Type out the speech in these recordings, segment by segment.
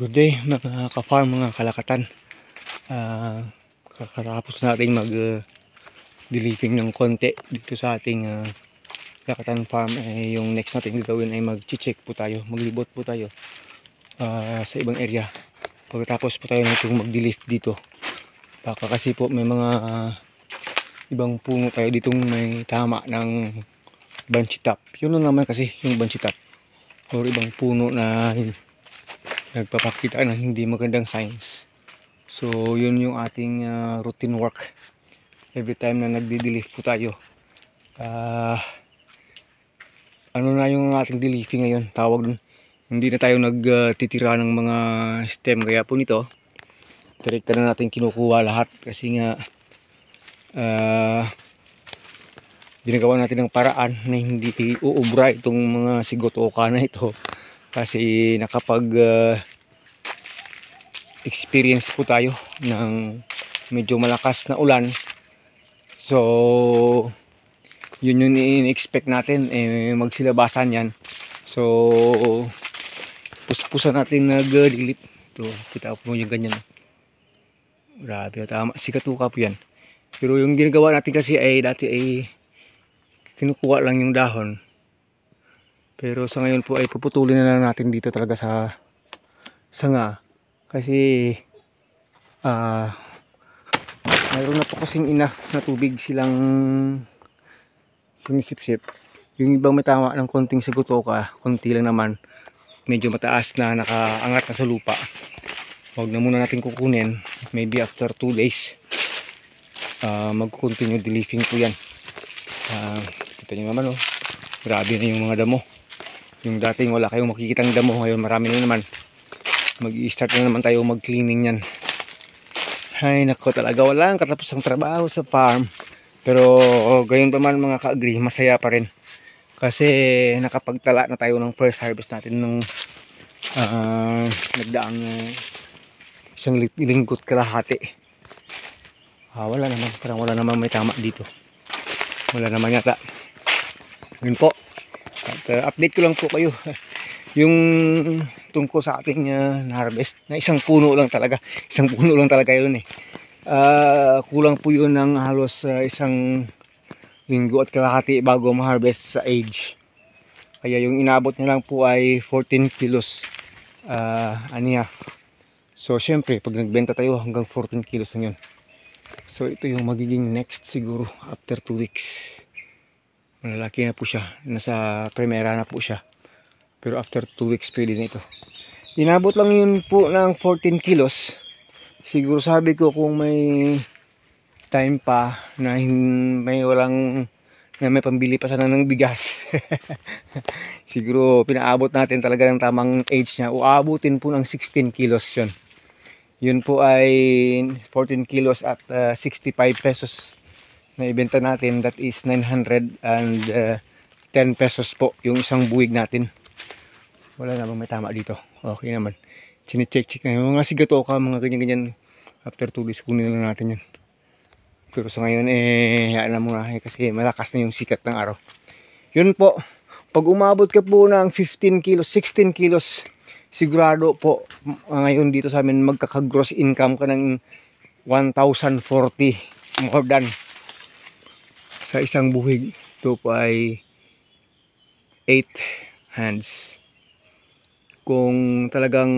Good day mga ka-farm, mga kalakatan. Kakatapos natin mag-deliving ng konti dito sa ating kalakatan farm. Yung next natin gagawin ay mag-check po tayo, maglibot po tayo sa ibang area. Pagkatapos po tayo nitong mag-deliver dito, baka kasi po may mga ibang puno tayo ditong may tama ng bunchy top. Yun lang naman kasi yung bunchy top, or ibang puno na nagpapakita ng hindi magandang signs. So yun yung ating routine work every time na nagdi-deliver po tayo. Ano na yung ating delivery ngayon, tawag dun, hindi na tayo nagtitira ng mga stem, kaya po nito direkta na natin kinukuha lahat kasi nga ginagawa natin ng paraan na hindi uubra itong mga sigotoka na ito, kasi nakapag experience po tayo ng medyo malakas na ulan. So yun yung in-expect natin, magsilabasan yan. So puspusan natin nag-dilip. Ito, kita po yung ganyan. Grabe, tama, sikatuka po yan. Pero yung ginagawa natin kasi ay dati ay kinukuha lang yung dahon. Pero sa ngayon po ay puputulin na lang natin dito talaga sa sanga. Kasi mayroon na po kasing enough na tubig silang sinisipsip. Yung ibang may tama ng konting sigutoka, konti lang naman, medyo mataas na, nakaangat na sa lupa. Huwag na muna natin kukunin. Maybe after 2 days mag-continue delivering po yan. Kita nyo naman, oh, grabe na yung mga damo. Yung dating wala kayong makikitang damo, ngayon marami na naman. Mag-i-start na naman tayo mag-cleaning yan. Ay nako, talaga walang katapusang trabaho sa farm. Pero gayon pa man mga ka-agree, masaya pa rin. Kasi nakapagtala na tayo ng first harvest natin nung nagdaang isang linggo't kalahati. Wala naman, parang wala naman may tama dito. Wala naman yata. Yun po. At, update ko lang po kayo. Yung tungkol sa ating harvest na isang puno lang talaga. Isang puno lang talaga yun eh. Kulang po yun ng halos isang linggo at kalahati bago ma-harvest sa age. Kaya yung inabot niya lang po ay 14 kilos aniya. So syempre pag nagbenta tayo hanggang 14 kilos lang yun. So ito yung magiging next siguro after 2 weeks. Malalaki na po siya. Nasa primera na po siya. Pero after 2 weeks pwede na ito. Inabot lang yun po ng 14 kilos. Siguro sabi ko kung may time pa na may walang, na may pambili pa sana ng bigas. Siguro pinaabot natin talaga ng tamang age niya. Uabutin po ng 16 kilos yun. Yun po ay 14 kilos at 65 pesos na ibenta natin. That is 910 pesos po yung isang buwig natin. Wala namang may tama dito. Okay naman. Sine-check na yung mga sigatoka, mga ganyan-ganyan. After 2 days kunin na natin yan. Pero sa ngayon hayaan na muna kasi malakas na yung sikat ng araw. Yun po. Pag umabot ka po ng 15 kilos, 16 kilos, sigurado po ngayon dito sa amin magkaka-gross income ka ng 1,040 more than sa isang buhig. Ito po ay 8 hands. Kung talagang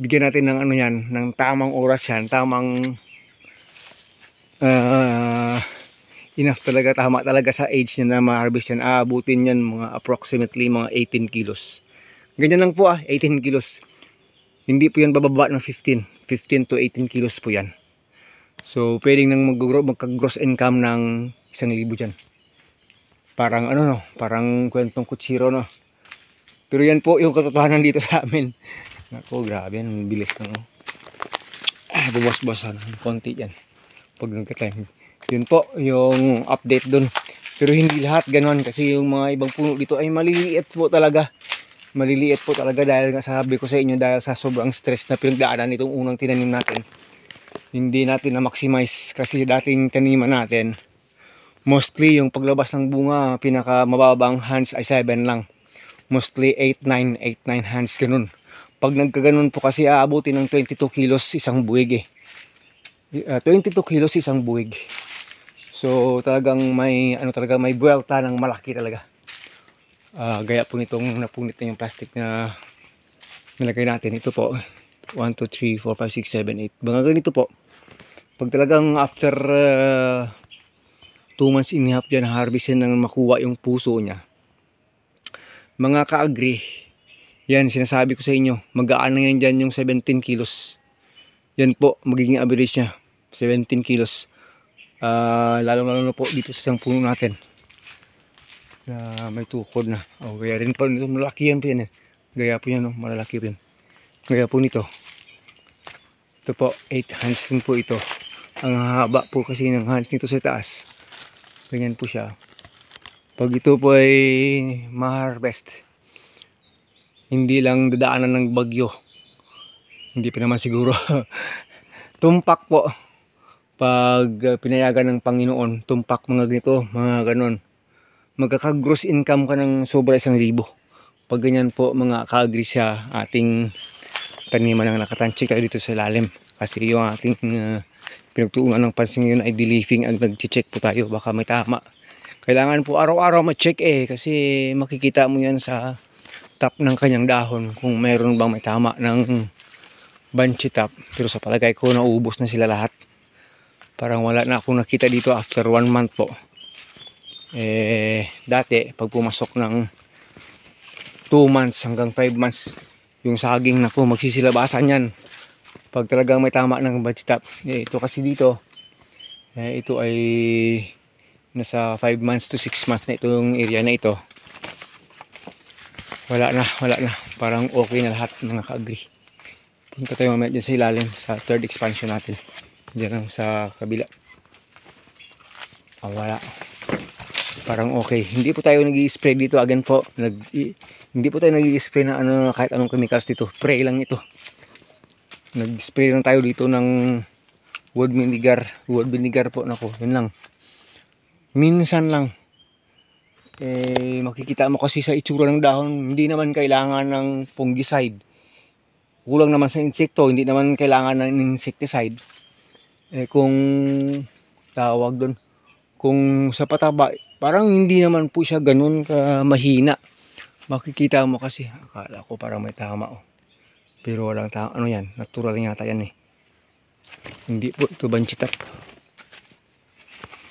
bigyan natin ng ano yan, ng tamang oras yan, tamang enough talaga, tama talaga sa age niya na ma-harvest yan, aabutin yan mga approximately mga 18 kilos. Ganyan lang po 18 kilos. Hindi po yan bababa ng 15 to 18 kilos po yan. So pwedeng nang magka-gross income ng 1,000 dyan. Parang ano no, parang kwentong kutsiro no. Pero yan po yung katotohanan dito sa amin. Nako, grabe yan, bilis ng buwas-buwasan ng konti yan pag nagka-time. Yun po yung update dun. Pero hindi lahat ganon, kasi yung mga ibang puno dito ay maliliit po talaga. Maliliit po talaga dahil nga sabi ko sa inyo, dahil sa sobrang stress na pinagdaanan itong unang tinanim natin. Hindi natin na-maximize kasi dating taniman natin, mostly yung paglabas ng bunga, pinaka mababang hands ay 7 lang. Mostly 8-9 hands ganun. Pag nagkaganon po kasi aabutin ng 22 kilos isang buwig 22 kilos isang buwig. So talagang may talaga may buwelta ng malaki talaga. Gaya po nitong napunit na yung plastic na nilagay natin. Ito po 1, 2, 3, 4, 5, 6, 7, 8 mga ganito po. Pag talagang after 2 months in half dyan harvestin nang makuha yung puso niya, mga ka-agri, yan sinasabi ko sa inyo, mag-aan na yan dyan yung 17 kilos. Yan po magiging average nya 17 kilos. Lalo na po dito sa isang puno natin na may tukod na. Kaya rin po nito malaki yan po yan Gaya po yan malalaki rin. Gaya po nito, ito po 8 hands din po ito. Ang haba po kasi ng hands nito sa taas. Ganyan po siya. Pag ito po ay ma-harvest, hindi lang dadaanan ng bagyo, hindi pa naman siguro. Tumpak po. Pag pinayagan ng Panginoon, tumpak mga ganito, mga ganon. Magkaka-gross income ka ng sobra 1,000. Pag ganyan po mga ka-agri siya, ating taniman ng nakatanchik tayo dito sa ilalim. Kasi yung ating pinagtuunan ng pansin yun ay di-leafing. Ang nag-check po tayo, baka may tama. Kailangan po araw-araw ma-check kasi makikita mo yan sa top ng kanyang dahon kung mayroon bang may tama ng banshee top. Pero sa palagay ko naubos na sila lahat. Parang wala na akong nakita dito after 1 month po. Dati pag pumasok ng 2 months hanggang 5 months yung saging nako magsisilabasan yan pag talagang may tama ng banshee top. Ito kasi dito ito ay nasa 5 months to 6 months na itong area na ito. Wala na. Parang okay na lahat mga ka-agri. Punta tayo mamaya dyan sa ilalim sa third expansion natin. Diyan lang sa kabila. Wala. Parang okay. Hindi po tayo nag-i-spray dito. Again po, hindi po tayo nag-i-spray na kahit anong chemicals dito. Spray lang ito. Nag-spray lang tayo dito ng wood vinegar. Wood vinegar po. Nako, yun lang. Minsan lang. Makikita mo kasi sa itsura ng dahon, hindi naman kailangan ng fungicide. Kulang naman sa insekto, hindi naman kailangan ng insecticide. Kung tawag doon, kung sa pataba, parang hindi naman po siya ganun ka mahina. Makikita mo kasi, akala ko parang may tama pero walang tama. Ano yan? Natural yata yan Hindi po ito banshee top.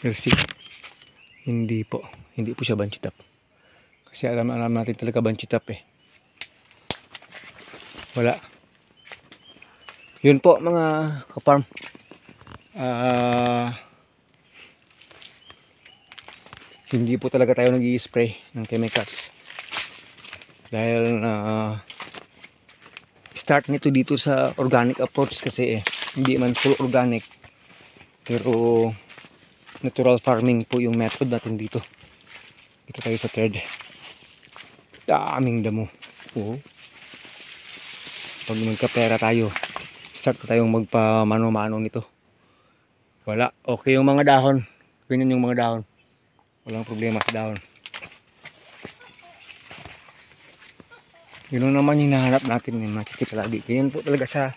Kasi hindi po siya banshee top. Kasi alam natin talaga banshee top Wala. Yun po mga ka-farm. Hindi po talaga tayo nag-i-spray ng chemicals. Dahil start nito dito sa organic approach kasi hindi man full organic. Pero natural farming po yung method natin dito. Ito tayo sa third. Daming damo. Pag magkapera tayo, start na tayong magpamano-mano nito. Wala. Okay yung mga dahon. Ganyan yung mga dahon. Walang problema sa dahon. Yun naman yung hinahanap natin yung machichik lagi. Ganyan po talaga sa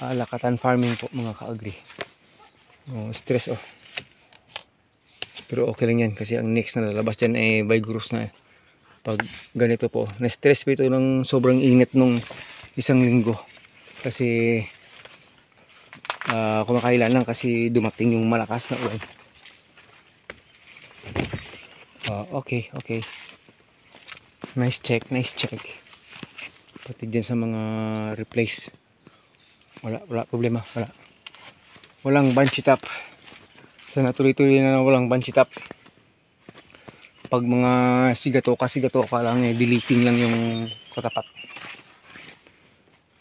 lakatan farming po mga ka-agri. Stress Pero okay lang yan kasi ang next na lalabas dyan ay virus na. Pag ganito po, na-stress po ito ng sobrang init nung 1 linggo. Kasi kumakailan lang kasi dumating yung malakas na ulan. Okay. Nice check. Pati dyan sa mga replace. Wala problema. Walang banshee top. Sana tuloy-tuloy na walang banshee top. Pag mga sigatoka lang deleting lang yung katapat.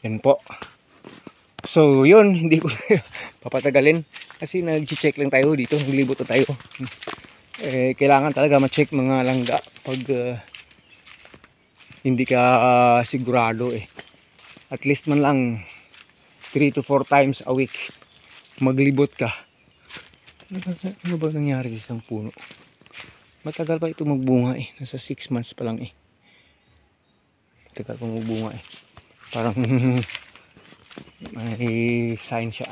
Yan po. So yun, hindi ko papatagalin kasi nag-check lang tayo dito, naglibot na tayo. Kailangan talaga ma-check mga langga pag hindi ka sigurado At least man lang 3 to 4 times a week maglibot ka. Ano ba nangyari sa isang puno? Matagal pa ito magbunga nasa 6 months pa lang Matagal pa magbunga Parang may sign siya.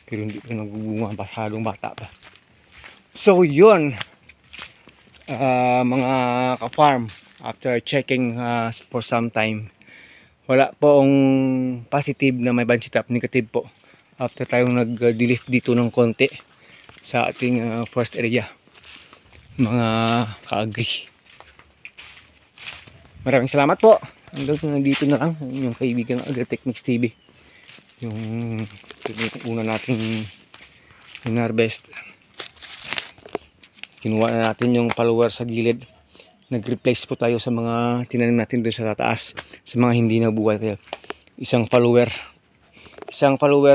Pero hindi pa nagbubunga, masyadong bata pa. So yun, mga ka-farm, after checking for some time, wala pong positive na may bunch trap, negative po. After tayong nag-delete dito ng konti sa ating first area, mga ka-agri. Maraming salamat po. Hanggang dito na lang yung kaibigan Agritechnics TV. Yung una nating harvest. Kinuha na natin yung follower sa gilid. Nag-replace po tayo sa mga tinanim natin doon sa taas. Sa mga hindi nabuhay. Kaya isang follower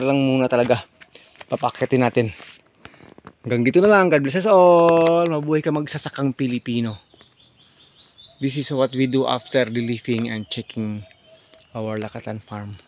lang muna talaga. Papakyatin natin. Hanggang dito na lang. God bless us all. Mabuhay ka magsasakang Pilipino. This is what we do after the leafing and checking our Lakatan farm.